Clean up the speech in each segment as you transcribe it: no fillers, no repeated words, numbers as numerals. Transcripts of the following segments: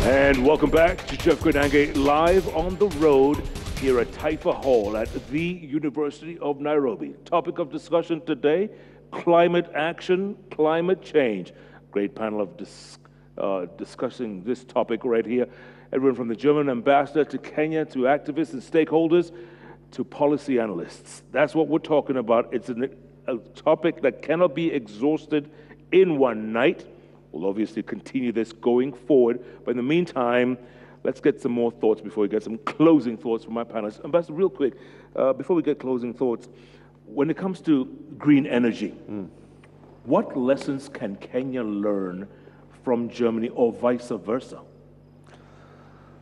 And welcome back to JKLIVE live on the road here at Townhall at the University of Nairobi. Topic of discussion today, climate action, climate change. Great panel of discussing this topic right here. Everyone from the German ambassador to Kenya to activists and stakeholders to policy analysts. That's what we're talking about. It's a topic that cannot be exhausted in one night. We'll obviously continue this going forward, but in the meantime, let's get some more thoughts before we get some closing thoughts from my panelists. Ambassador, real quick, before we get closing thoughts, when it comes to green energy, what lessons can Kenya learn from Germany or vice versa?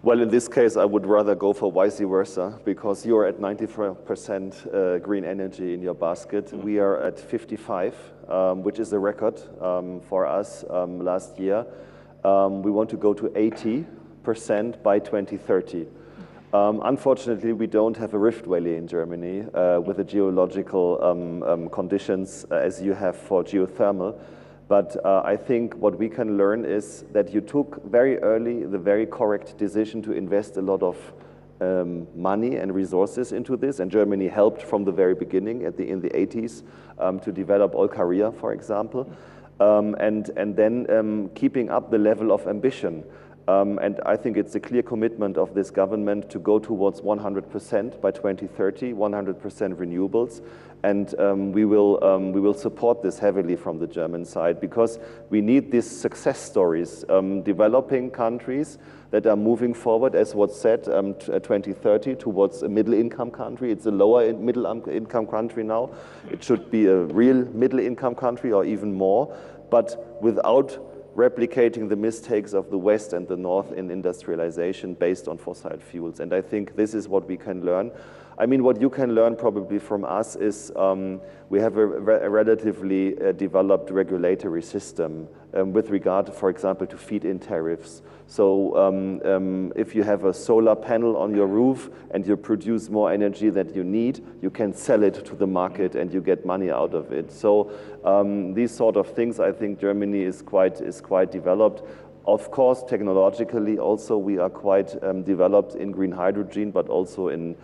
Well, in this case, I would rather go for vice versa, because you're at 94% green energy in your basket. We are at 55, which is a record for us last year. We want to go to 80% by 2030. Unfortunately, we don't have a rift valley in Germany with the geological conditions as you have for geothermal. But I think what we can learn is that you took very early the very correct decision to invest a lot of money and resources into this, and Germany helped from the very beginning in the 80s to develop Olkaria, for example, and then keeping up the level of ambition. And I think it's a clear commitment of this government to go towards 100% by 2030, 100% renewables. And we will support this heavily from the German side, because we need these success stories, developing countries that are moving forward, as was said, 2030 towards a middle-income country. It's a lower middle-income country now. It should be a real middle-income country or even more, but without replicating the mistakes of the West and the North in industrialization based on fossil fuels. And I think this is what we can learn. I mean, what you can learn probably from us is we have a relatively developed regulatory system with regard, for example, to feed-in tariffs. So if you have a solar panel on your roof and you produce more energy than you need, you can sell it to the market and you get money out of it. So these sort of things, I think Germany is quite developed. Of course, technologically also we are quite developed in green hydrogen, but also in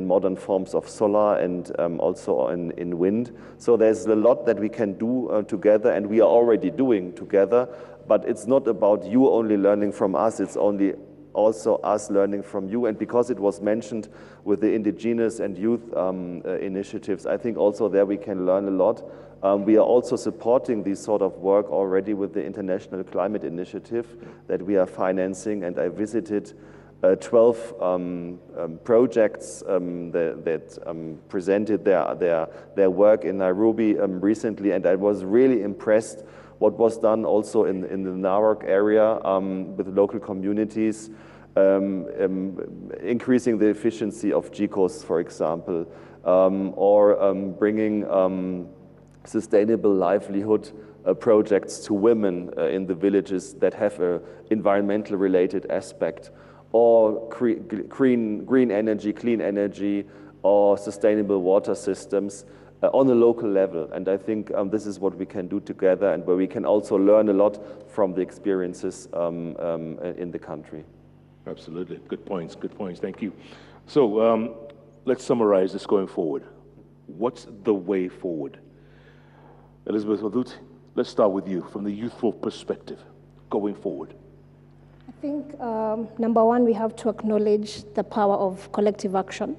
modern forms of solar and also in wind. So there's a lot that we can do together, and we are already doing together, but it's not about you only learning from us, it's only also us learning from you. And because it was mentioned with the indigenous and youth initiatives, I think also there we can learn a lot. We are also supporting this sort of work already with the International Climate Initiative that we are financing, and I visited 12 projects that presented their work in Nairobi recently, and I was really impressed what was done also in the Narok area with local communities, increasing the efficiency of GCOs, for example, or bringing sustainable livelihood projects to women in the villages that have an environmental related aspect, or green energy, clean energy, or sustainable water systems on a local level. And I think this is what we can do together, and where we can also learn a lot from the experiences in the country. Absolutely. Good points. Good points. Thank you. So let's summarize this going forward. What's the way forward? Elizabeth Wadut, let's start with you from the youthful perspective going forward. I think, number one, we have to acknowledge the power of collective action.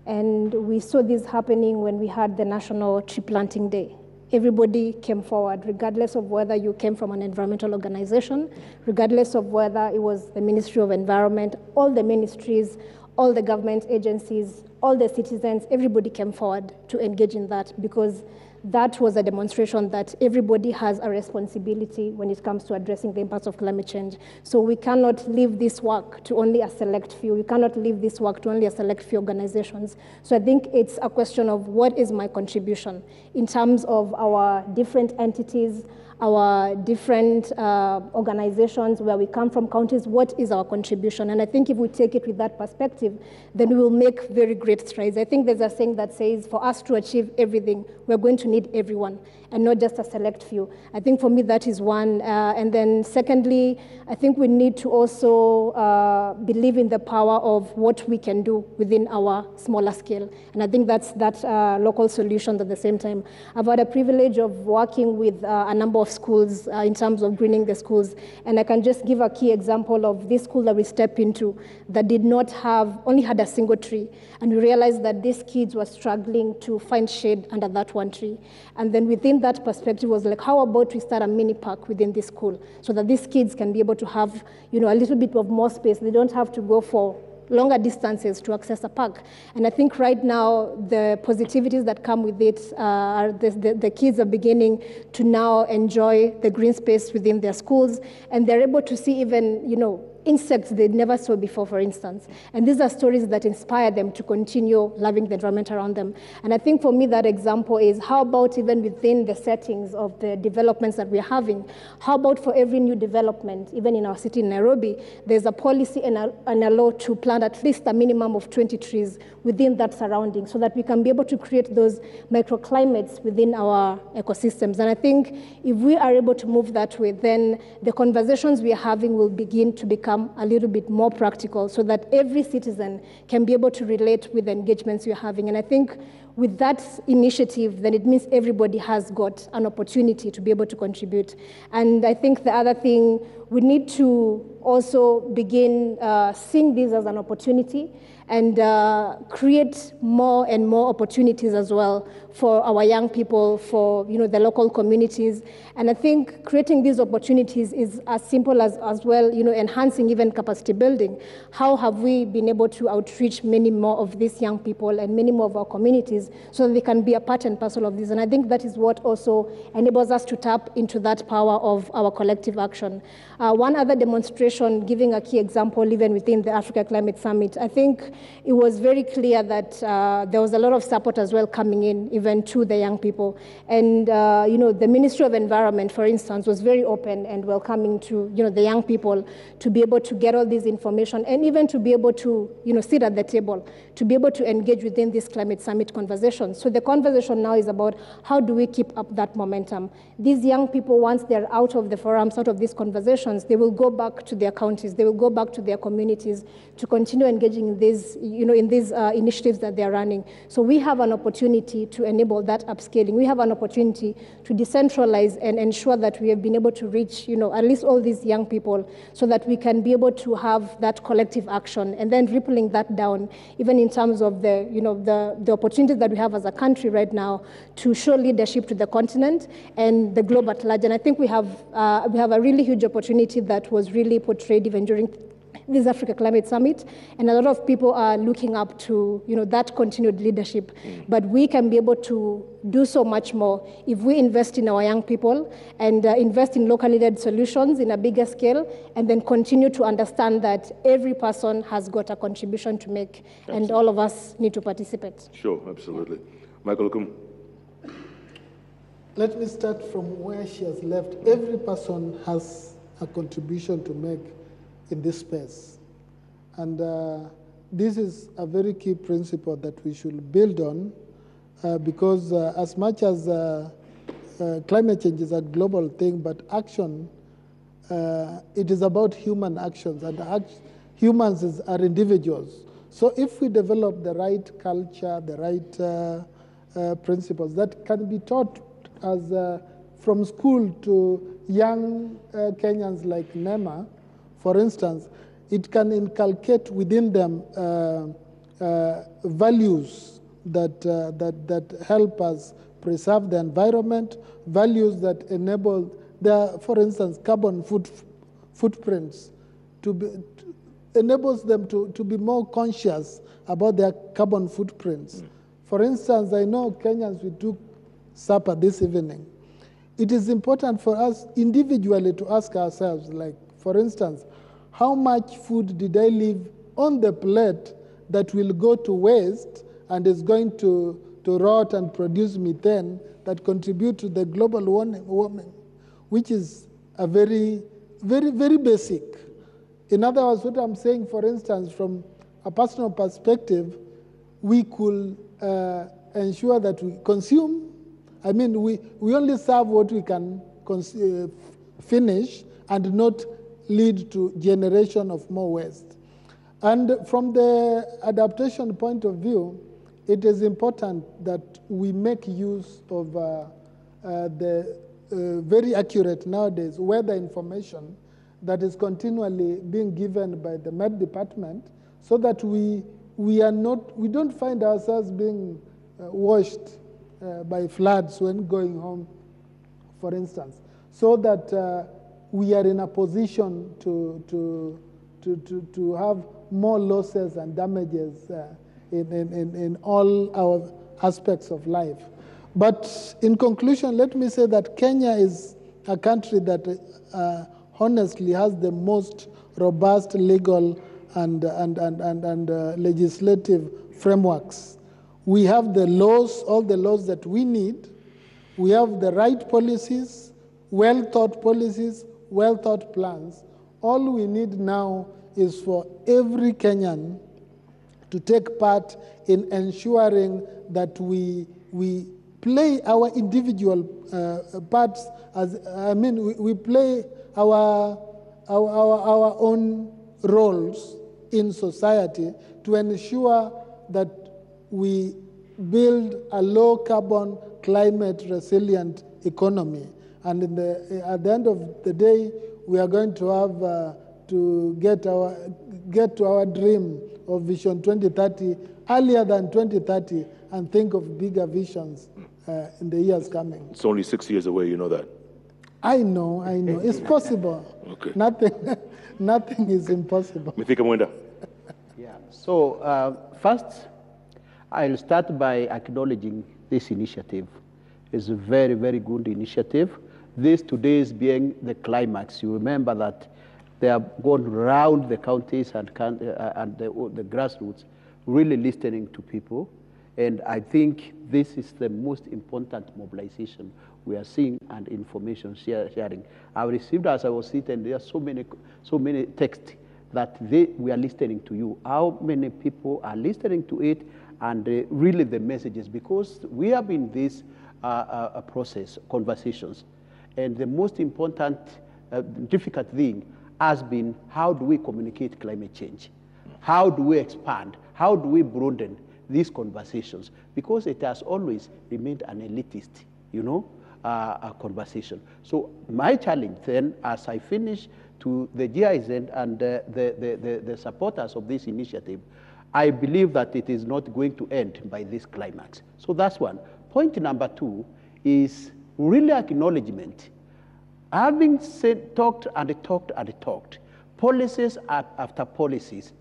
And we saw this happening when we had the National Tree Planting Day. Everybody came forward, regardless of whether you came from an environmental organization, regardless of whether it was the Ministry of Environment, all the ministries, all the government agencies, all the citizens, everybody came forward to engage in that, because that was a demonstration that everybody has a responsibility when it comes to addressing the impacts of climate change. So we cannot leave this work to only a select few. We cannot leave this work to only a select few organizations. So I think it's a question of what is my contribution in terms of our different entities, our different organizations, where we come from, counties, what is our contribution? And I think if we take it with that perspective, then we will make very great strides. I think there's a saying that says, for us to achieve everything, we're going to need everyone, and not just a select few. I think for me that is one. And then secondly, I think we need to also believe in the power of what we can do within our smaller scale. And I think that's that local solution at the same time. I've had a privilege of working with a number of schools in terms of greening the schools. And I can just give a key example of this school that we stepped into that did not have, only had a single tree. And we realized that these kids were struggling to find shade under that one tree. And then within that perspective was like, how about we start a mini park within this school so that these kids can be able to have, a little bit of more space. They don't have to go for longer distances to access a park. And I think right now, the positivities that come with it are the kids are beginning to now enjoy the green space within their schools, and they're able to see even, insects they never saw before, for instance. And these are stories that inspire them to continue loving the environment around them. And I think for me, that example is, how about even within the settings of the developments that we're having, how about for every new development, even in our city in Nairobi, there's a policy and a law to plant at least a minimum of 20 trees within that surrounding, so that we can be able to create those microclimates within our ecosystems. And I think if we are able to move that way, then the conversations we are having will begin to become a little bit more practical, so that every citizen can be able to relate with the engagements you're having. And I think with that initiative, then it means everybody has got an opportunity to be able to contribute. And I think the other thing, we need to also begin seeing this as an opportunity and create more and more opportunities as well for our young people, for the local communities. And I think creating these opportunities is as simple as well, enhancing even capacity building. How have we been able to outreach many more of these young people and many more of our communities so that they can be a part and parcel of this? And I think that is what also enables us to tap into that power of our collective action. One other demonstration, giving a key example even within the Africa Climate Summit, I think it was very clear that there was a lot of support as well coming in, even to the young people. And the Ministry of Environment, for instance, was very open and welcoming to the young people to be able to get all this information, and even to be able to sit at the table, to be able to engage within this climate summit conversation. So the conversation now is about, how do we keep up that momentum? These young people, once they're out of the forums, out of these conversations, they will go back to their counties, they will go back to their communities to continue engaging in these initiatives that they're running. So we have an opportunity to enable that upscaling. We have an opportunity to decentralize and ensure that we have been able to reach, at least all these young people, so that we can be able to have that collective action, and then rippling that down, even in terms of the opportunities that we have as a country right now to show leadership to the continent and the globe at large. And I think we have a really huge opportunity that was really portrayed even during this Africa Climate Summit, and a lot of people are looking up to that continued leadership. But we can be able to do so much more if we invest in our young people and invest in locally led solutions in a bigger scale, and then continue to understand that every person has got a contribution to make. Absolutely. And all of us need to participate. Sure, absolutely. Michael Okum. Let me start from where she has left. Every person has a contribution to make in this space. And this is a very key principle that we should build on, because as much as climate change is a global thing, but action, it is about human actions, and humans are individuals. So if we develop the right culture, the right principles that can be taught as from school to young Kenyans like Nema, for instance, it can inculcate within them values that help us preserve the environment, values that enable for instance, carbon footprints, enables them to be more conscious about their carbon footprints. For instance, I know Kenyans, we took supper this evening. It is important for us individually to ask ourselves, like, for instance, how much food did I leave on the plate that will go to waste and is going to rot and produce methane that contribute to the global warming? which is a very, very, very basic. In other words, what I'm saying, for instance, from a personal perspective, we could ensure that we consume. I mean, we only serve what we can finish and not lead to generation of more waste. And from the adaptation point of view, it is important that we make use of the very accurate nowadays weather information that is continually being given by the Met Department, so that we don't find ourselves being washed by floods when going home, for instance, so that we are in a position to have more losses and damages in all our aspects of life. But in conclusion, let me say that Kenya is a country that honestly has the most robust legal and legislative frameworks. We have the laws, all the laws that we need. We have the right policies, well-thought policies, well-thought plans. All we need now is for every Kenyan to take part in ensuring that we play our individual parts. We play our own roles in society to ensure that we build a low-carbon, climate-resilient economy. And at the end of the day, we are going to have to get to our dream of Vision 2030 earlier than 2030 and think of bigger visions in the years coming. It's only 6 years away, you know that. I know. It's possible. Okay. Nothing is impossible. Mithika Mwenda. Yeah. So first, I'll start by acknowledging this initiative. It's a very, very good initiative. This today is being the climax. You remember that they have gone around the counties and the grassroots, really listening to people. And I think this is the most important mobilization we are seeing and information sharing. I received, as I was sitting, there are so many texts that we are listening to you. How many people are listening to it, and really the messages, because we have been this process, conversations. And the most important, difficult thing has been, how do we communicate climate change? How do we expand? How do we broaden these conversations? Because it has always remained an elitist, a conversation. So my challenge then, as I finish to the GIZ and the supporters of this initiative, I believe that it is not going to end by this climax. So that's one. Point number two is really acknowledgement. Having talked, policies after policies,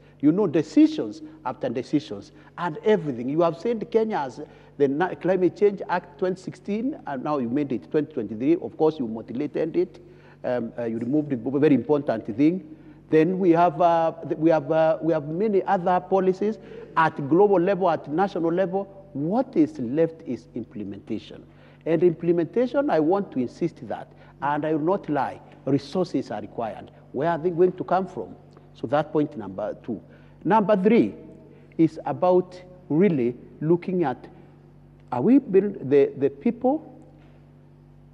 decisions after decisions, and everything. You have said Kenya has the Climate Change Act 2016, and now you made it 2023. Of course, you mutilated it. You removed a very important thing. Then we have many other policies at global level, at national level. What is left is implementation. And implementation, I want to insist that, and I will not lie, resources are required. Where are they going to come from? So that's point number two. Number three is about really looking at, are we building the people,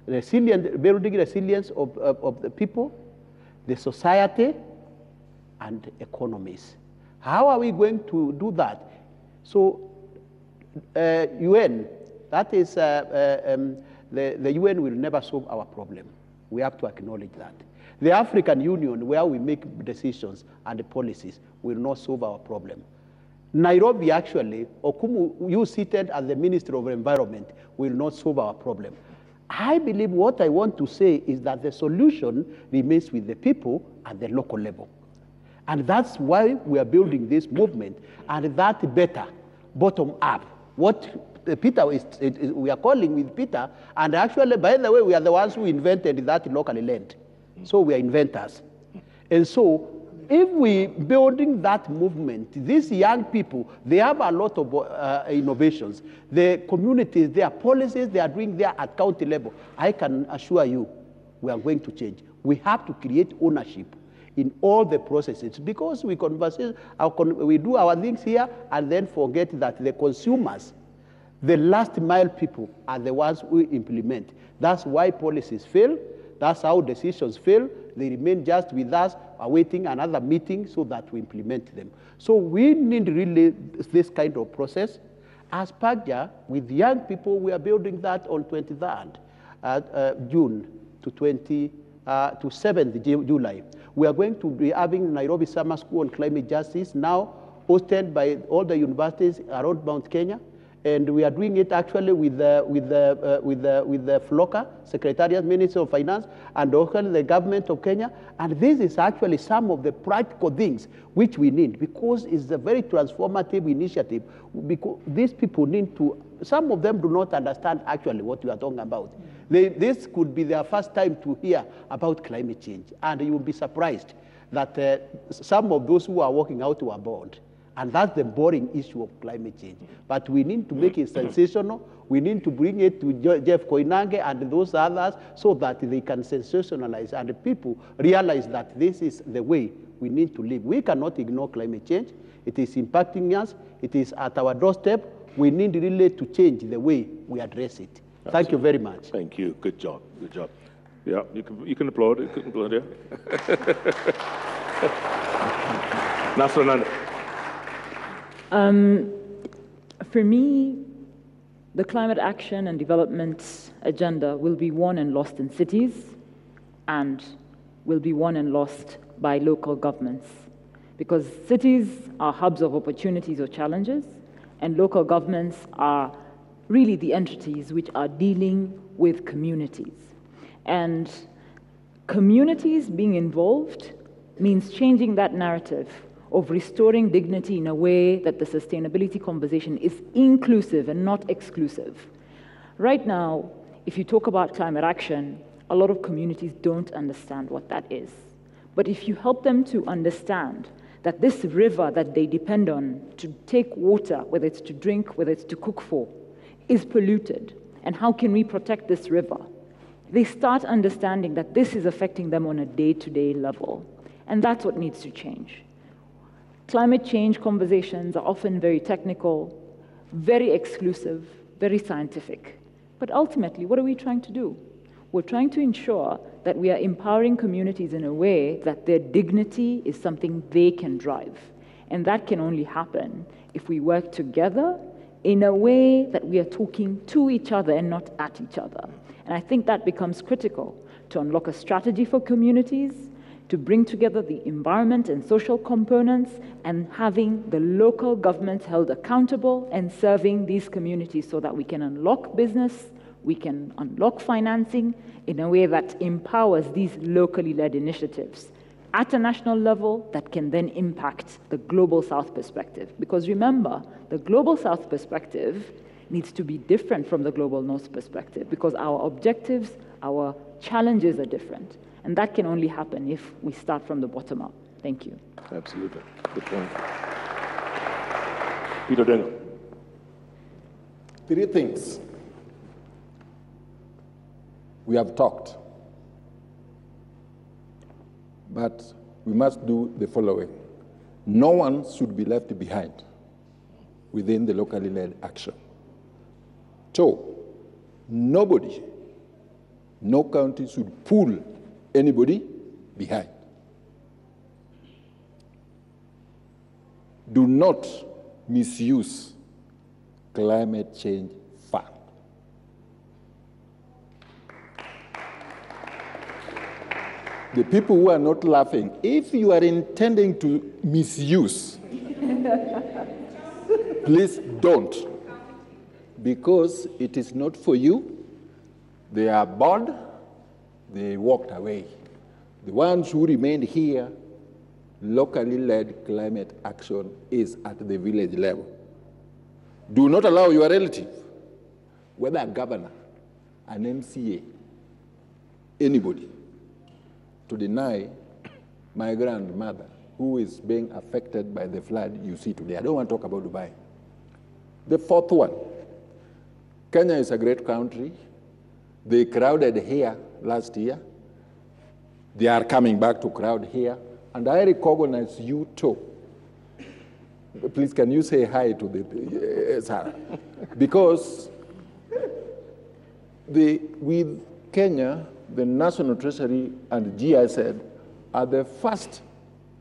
building resilience of the people, the society, and economies. How are we going to do that? So UN, that is, the UN will never solve our problem. We have to acknowledge that. The African Union, where we make decisions and the policies, will not solve our problem. Nairobi, actually, Okumu, you seated as the Minister of Environment, will not solve our problem. I believe what I want to say is that the solution remains with the people at the local level. And that's why we are building this movement, and that better, bottom up. What Peter we are calling with Peter, and actually, by the way, we are the ones who invented that locally land. So we are inventors. And so if we building that movement, these young people, they have a lot of innovations. The communities, their policies, they are doing there at county level. I can assure you, we are going to change. We have to create ownership in all the processes, because we do our things here and then forget that the consumers, the last mile people, are the ones who implement. That's why policies fail. That's how decisions fail. They remain just with us, awaiting another meeting so that we implement them. So we need really this kind of process. As PAGJA, with young people, we are building that on 23rd June to 7th July. We are going to be having Nairobi Summer School on Climate Justice, now hosted by all the universities around Mount Kenya. And we are doing it actually with the FLOCA, Secretariat Ministry of Finance, and also the government of Kenya. And this is actually some of the practical things which we need, because it's a very transformative initiative. Because these people need to, some of them do not understand actually what we are talking about. This could be their first time to hear about climate change. And you will be surprised that some of those who are walking out were bored. And that's the boring issue of climate change. But we need to make it sensational. We need to bring it to Jeff Koinange and those others so that they can sensationalize and people realize that this is the way we need to live. We cannot ignore climate change. It is impacting us. It is at our doorstep. We need really to change the way we address it. Absolutely. Thank you very much. Thank you. Good job. Good job. Yeah, you can applaud. You can applaud, yeah. Nasrananda. For me, the climate action and development agenda will be won and lost in cities and will be won and lost by local governments, because cities are hubs of opportunities or challenges, and local governments are really the entities which are dealing with communities. And communities being involved means changing that narrative of restoring dignity in a way that the sustainability conversation is inclusive and not exclusive. Right now, if you talk about climate action, a lot of communities don't understand what that is. But if you help them to understand that this river that they depend on to take water, whether it's to drink, whether it's to cook for, is polluted, and how can we protect this river, they start understanding that this is affecting them on a day-to-day level. And that's what needs to change. Climate change conversations are often very technical, very exclusive, very scientific. But ultimately, what are we trying to do? We're trying to ensure that we are empowering communities in a way that their dignity is something they can drive. And that can only happen if we work together in a way that we are talking to each other and not at each other. And I think that becomes critical to unlock a strategy for communities, to bring together the environment and social components, and having the local governments held accountable and serving these communities so that we can unlock business, we can unlock financing in a way that empowers these locally led initiatives at a national level that can then impact the Global South perspective. Because remember, the Global South perspective needs to be different from the Global North perspective, because our objectives, our challenges are different. And that can only happen if we start from the bottom up. Thank you. Absolutely. Good point. Peter Dengo. 3 things. We have talked, but we must do the following. No one should be left behind within the locally led action. 2, nobody, no county should pull anybody behind. Do not misuse climate change fund. The people who are not laughing, if you are intending to misuse, please don't, because it is not for you. They are bored. They walked away. The ones who remained here, locally led climate action is at the village level. Do not allow your relative, whether a governor, an MCA, anybody, to deny my grandmother, who is being affected by the flood you see today. I don't want to talk about Dubai. The 4th one, Kenya is a great country. They crowded here last year. They are coming back to crowd here, and I recognize you too. Please, can you say hi to the Sarah? Because with Kenya, the National Treasury and GIZ are the first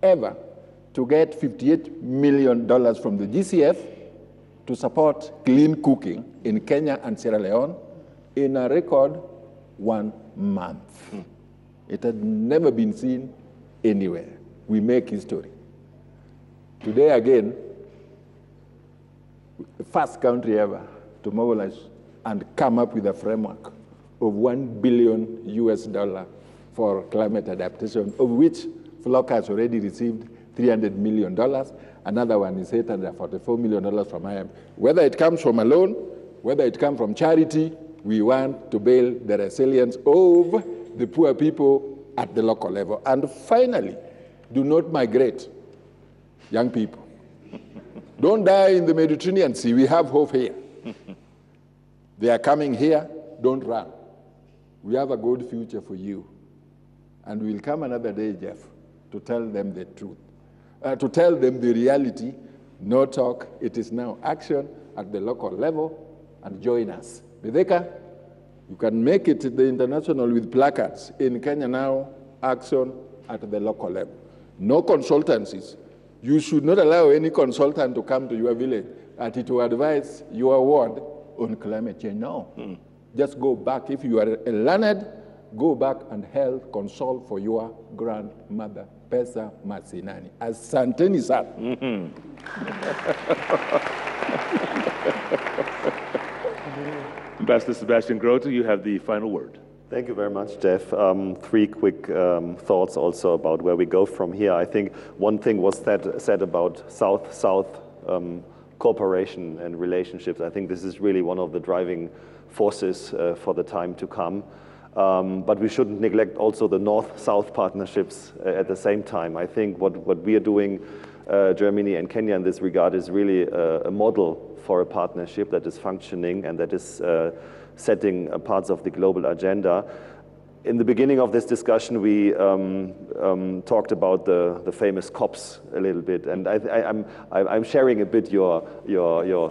ever to get $58 million from the GCF to support clean cooking in Kenya and Sierra Leone in a record 1 month. It had never been seen anywhere. We make history. Today again, the first country ever to mobilize and come up with a framework of $1 billion US for climate adaptation, of which FLOC has already received $300 million. Another one is $844 million from IMF. Whether it comes from a loan, whether it comes from charity, we want to build the resilience of the poor people at the local level. And finally, do not migrate, young people. Don't die in the Mediterranean Sea. We have hope here. They are coming here. Don't run. We have a good future for you. And we'll come another day, Jeff, to tell them the truth, to tell them the reality. No talk. It is now action at the local level, and join us. Betheka, you can make it the international with placards. In Kenya now, action at the local level. No consultancies. You should not allow any consultant to come to your village to advise your ward on climate change. No. Just go back. If you are learned, go back and help consult for your grandmother, Pesa Masinani. Asanteni sana. Ambassador Sebastian Grote, you have the final word. Thank you very much, Jeff. 3 quick thoughts also about where we go from here. I think one thing was said about South-South cooperation and relationships. I think this is really one of the driving forces for the time to come. But we shouldn't neglect also the North-South partnerships at the same time. I think what we are doing, Germany and Kenya in this regard, is really a model for a partnership that is functioning and that is setting parts of the global agenda. In the beginning of this discussion, we talked about the famous COPs a little bit, and I'm sharing a bit your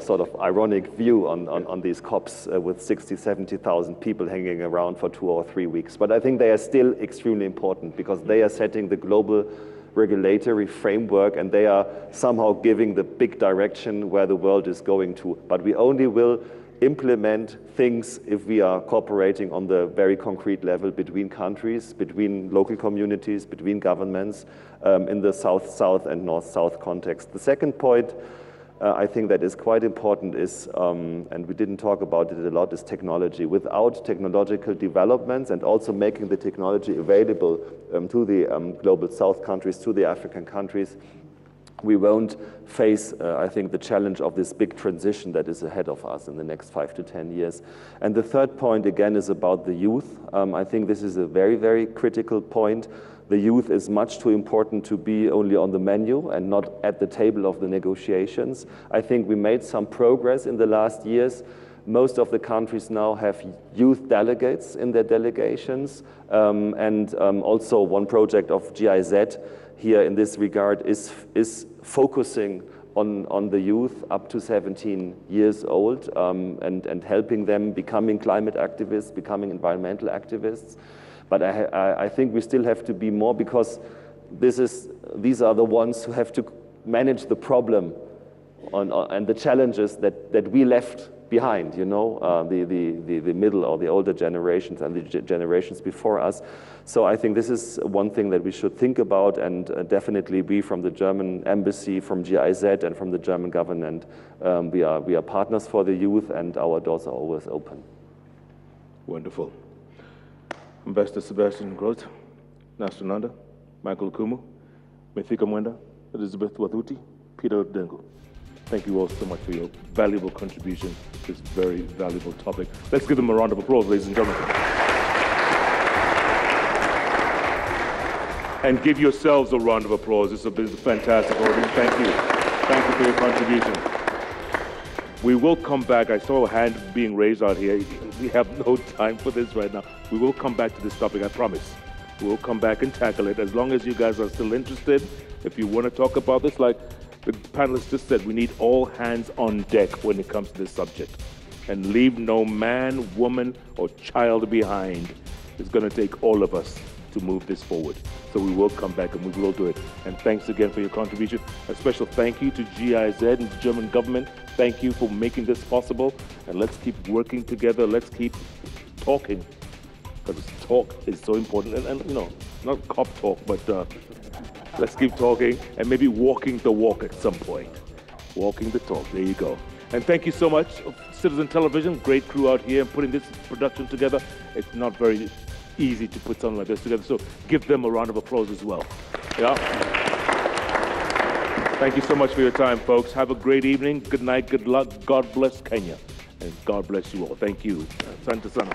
sort of ironic view on these COPs with 60, 70,000 people hanging around for 2 or 3 weeks. But I think they are still extremely important because they are setting the global regulatory framework and they are somehow giving the big direction where the world is going to. But we only will implement things if we are cooperating on the very concrete level between countries, between local communities, between governments, in the South-South and North-South context. The second point I think that is quite important is, and we didn't talk about it a lot, is technology. Without technological developments and also making the technology available to the global South countries, to the African countries, we won't face, I think, the challenge of this big transition that is ahead of us in the next 5 to 10 years. And the third point, again, is about the youth. I think this is a very, very critical point. The youth is much too important to be only on the menu and not at the table of the negotiations. I think we made some progress in the last years. Most of the countries now have youth delegates in their delegations. Also one project of GIZ here in this regard is focusing on the youth up to 17 years old and helping them becoming climate activists, becoming environmental activists. But I think we still have to be more, because these are the ones who have to manage the problem and the challenges that we left behind, you know, the middle or the older generations and the generations before us. So I think this is one thing that we should think about, and definitely we from the German embassy, from GIZ and from the German government, we are partners for the youth, and our doors are always open. Wonderful. Ambassador Sebastian Grote, Nasser Nanda, Michael Okumu, Mithika Mwenda, Elizabeth Wathuti, Peter Dengo. Thank you all so much for your valuable contribution to this very valuable topic. Let's give them a round of applause, ladies and gentlemen. And give yourselves a round of applause. This has been a fantastic audience. Thank you. Thank you for your contribution. We will come back. I saw a hand being raised out here. We have no time for this right now. We will come back to this topic, I promise. We'll come back and tackle it. As long as you guys are still interested, if you want to talk about this, like the panelists just said, we need all hands on deck when it comes to this subject. And leave no man, woman, or child behind. It's going to take all of us to move this forward. So we will come back and we will do it. And thanks again for your contribution. A special thank you to GIZ and the German government. Thank you for making this possible. And let's keep working together. Let's keep talking. Because talk is so important. And you know, not cop talk, but let's keep talking and maybe walking the walk at some point. Walking the talk. There you go. And thank you so much, Citizen Television. Great crew out here putting this production together. It's not very easy to put something like this together, so give them a round of applause as well. Yeah. Thank you so much for your time, folks. Have a great evening. Good night, good luck. God bless Kenya, and God bless you all. Thank you. Asante sana.